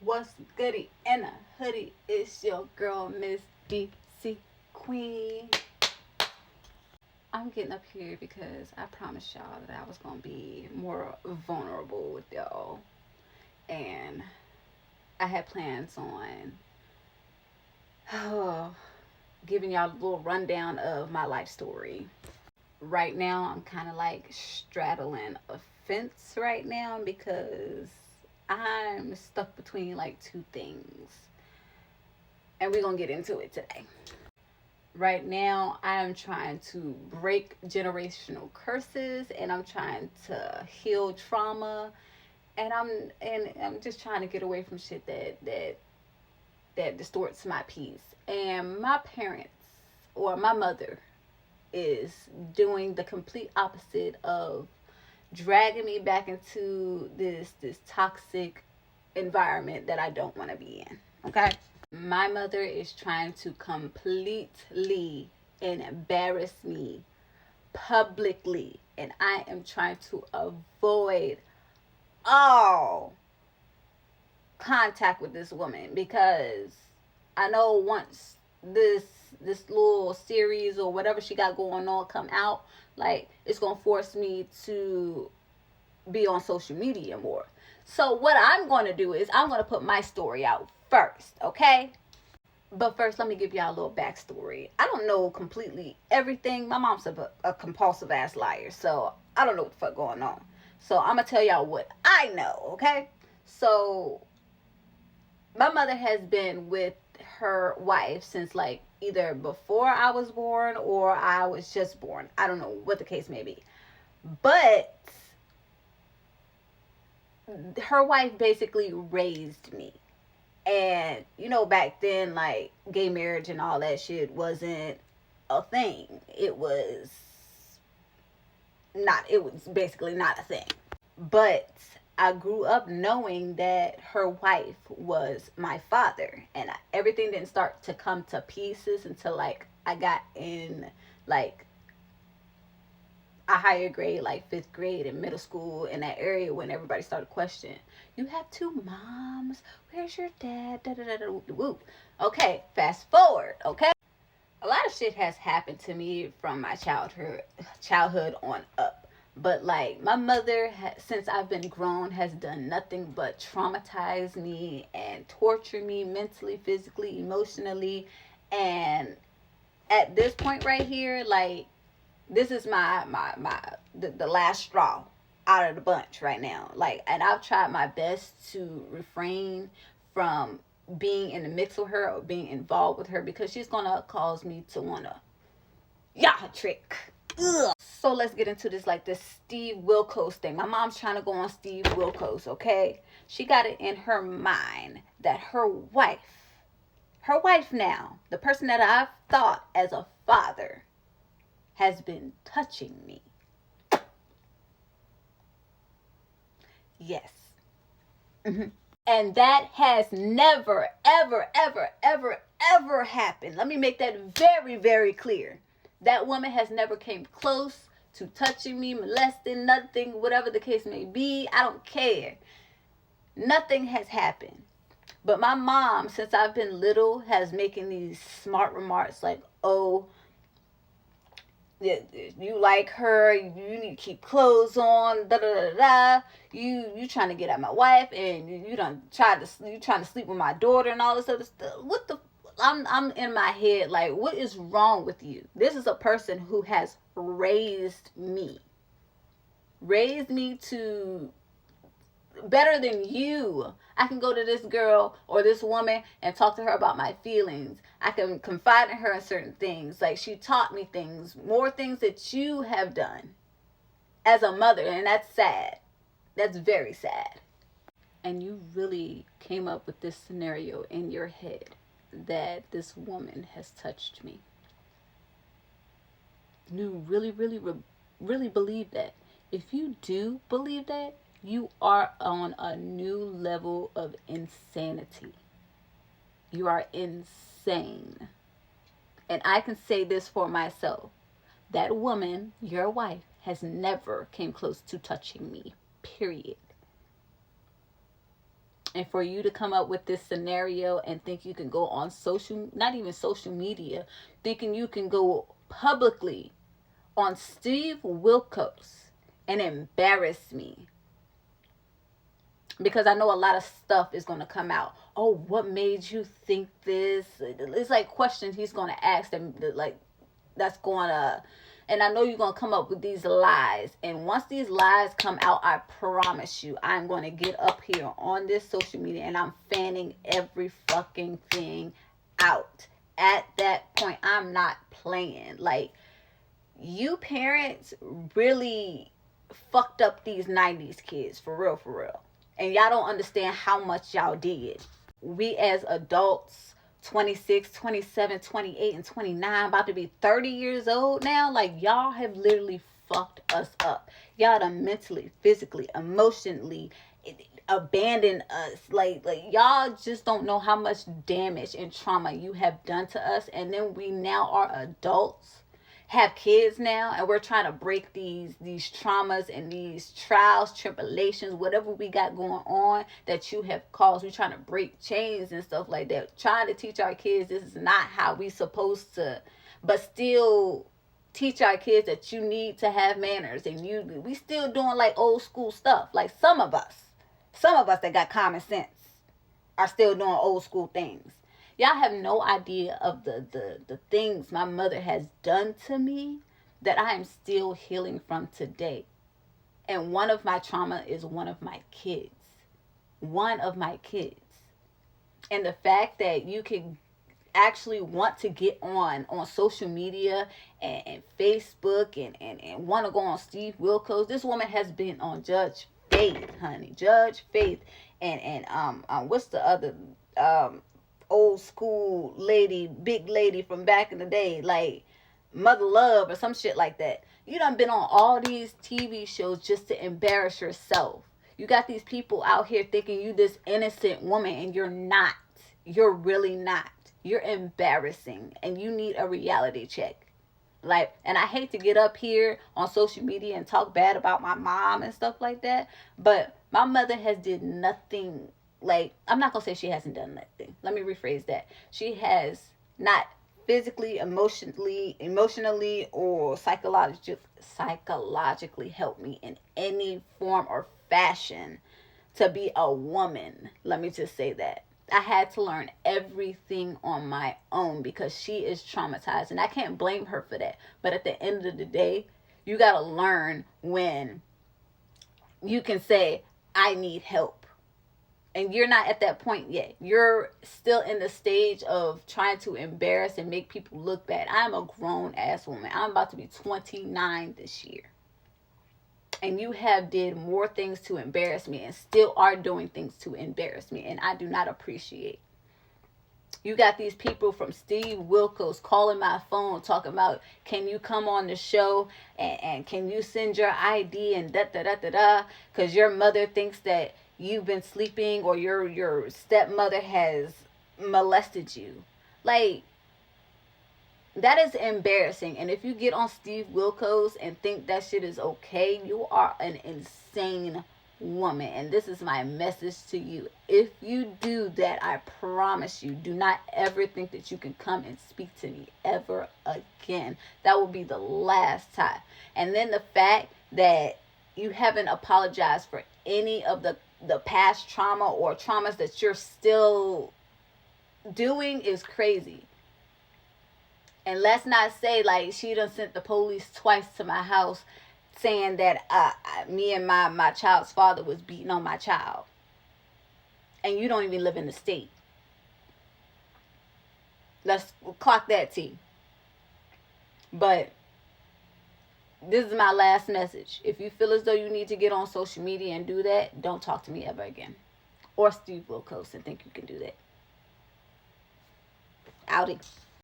What's goody in a hoodie? It's your girl, Miss DC Queen. I'm getting up here because I promised y'all that I was going to be more vulnerable with y'all. And I had plans on giving y'all a little rundown of my life story. Right now, I'm kind of like straddling a fence right now because I'm stuck between like two things. And we're going to get into it today. Right now, I am trying to break generational curses and I'm trying to heal trauma and I'm just trying to get away from shit that distorts my peace. And my parents or my mother is doing the complete opposite of dragging me back into this toxic environment that I don't want to be in. Okay? My mother is trying to completely embarrass me publicly, and I am trying to avoid all contact with this woman because I know once this little series or whatever she got going on come out, like it's gonna force me to be on social media more. So what I'm gonna do is I'm gonna put my story out first, okay? But first, let me give y'all a little backstory. I don't know completely everything. My mom's a compulsive ass liar, so I don't know what the fuck going on. So I'm gonna tell y'all what I know, okay? So my mother has been with her wife since like either before I was born or I was just born. I don't know what the case may be. But her wife basically raised me. And you know, back then, like gay marriage and all that shit wasn't a thing. It was basically not a thing. But I grew up knowing that her wife was my father, and everything didn't start to come to pieces until like I got in like a higher grade, like fifth grade in middle school, in that area when everybody started questioning, you have two moms, where's your dad, da da da da woo. Okay, fast forward. Okay, a lot of shit has happened to me from my childhood on up. But like my mother, since I've been grown, has done nothing but traumatize me and torture me mentally, physically, emotionally. And at this point right here, like this is the last straw out of the bunch right now. Like, and I've tried my best to refrain from being in the mix with her or being involved with her because she's gonna cause me to wanna trick. Ugh. So let's get into this Steve Wilkos thing. My mom's trying to go on Steve Wilkos, okay? She got it in her mind that her wife now, the person that I've thought as a father, has been touching me. Yes. Mm-hmm. And that has never, ever, ever, ever, ever happened. Let me make that very, very clear. That woman has never came close to touching me, molesting, nothing, whatever the case may be. I don't care. Nothing has happened. But my mom, since I've been little, has making these smart remarks like, oh, you like her, you need to keep clothes on, da da da da. You trying to get at my wife, and you trying to sleep with my daughter and all this other stuff. What the? I'm in my head like, what is wrong with you? This is a person who has raised me to better than you. I can go to this girl or this woman and talk to her about my feelings. I can confide in her in certain things. Like, she taught me things, more things that you have done as a mother, and that's sad. That's very sad. And you really came up with this scenario in your head that this woman has touched me. You really, really, really believe that. If you do believe that, you are on a new level of insanity. You are insane. And I can say this for myself. That woman, your wife, has never came close to touching me. Period. And for you to come up with this scenario and think you can go on social, not even social media, thinking you can go publicly on Steve Wilkos and embarrass me. Because I know a lot of stuff is going to come out. Oh, what made you think this? It's like questions he's going to ask them, like, that's going to, and I know you're going to come up with these lies. And once these lies come out, I promise you, I'm going to get up here on this social media and I'm fanning every fucking thing out. At that point, I'm not playing. Like, you parents really fucked up these 90s kids, for real, for real. And y'all don't understand how much y'all did. We as adults, 26, 27, 28, and 29, about to be 30 years old now, like, y'all have literally fucked us up. Y'all done mentally, physically, emotionally abandoned us. Like y'all just don't know how much damage and trauma you have done to us. And then we now are adults, have kids now, and we're trying to break these traumas and these trials, tribulations, whatever we got going on that you have caused. We're trying to break chains and stuff like that, trying to teach our kids this is not how we supposed to, but still teach our kids that you need to have manners. And we still doing like old school stuff. Like some of us that got common sense are still doing old school things. Y'all have no idea of the things my mother has done to me that I am still healing from today. And one of my trauma is one of my kids. One of my kids. And the fact that you can actually want to get on social media and Facebook and want to go on Steve Wilkos. This woman has been on Judge Faith, honey. Judge Faith. And what's the other old school lady, big lady from back in the day, like Mother Love or some shit like that. You done been on all these TV shows just to embarrass yourself. You got these people out here thinking you this innocent woman, and you're not. You're really not. You're embarrassing, and you need a reality check. Like, and I hate to get up here on social media and talk bad about my mom and stuff like that, but my mother has did nothing. Like, I'm not going to say she hasn't done nothing. Let me rephrase that. She has not physically, emotionally, or psychologically helped me in any form or fashion to be a woman. Let me just say that. I had to learn everything on my own because she is traumatized. And I can't blame her for that. But at the end of the day, you got to learn when you can say, I need help. And you're not at that point yet. You're still in the stage of trying to embarrass and make people look bad. I'm a grown ass woman. I'm about to be 29 this year. And you have did more things to embarrass me and still are doing things to embarrass me. And I do not appreciate. You got these people from Steve Wilkos calling my phone talking about, can you come on the show and can you send your ID and da-da-da-da-da, because your mother thinks that you've been sleeping or your stepmother has molested you. Like, that is embarrassing. And if you get on Steve Wilkos and think that shit is okay, you are an insane woman. And this is my message to you. If you do that, I promise you, do not ever think that you can come and speak to me ever again. That will be the last time. And then the fact that you haven't apologized for any of the past trauma or traumas that you're still doing is crazy. And let's not say like she done sent the police twice to my house saying that me and my child's father was beating on my child. And you don't even live in the state. Let's clock that T. But this is my last message. If you feel as though you need to get on social media and do that, don't talk to me ever again. Or Steve Wilkos and think you can do that. Outie.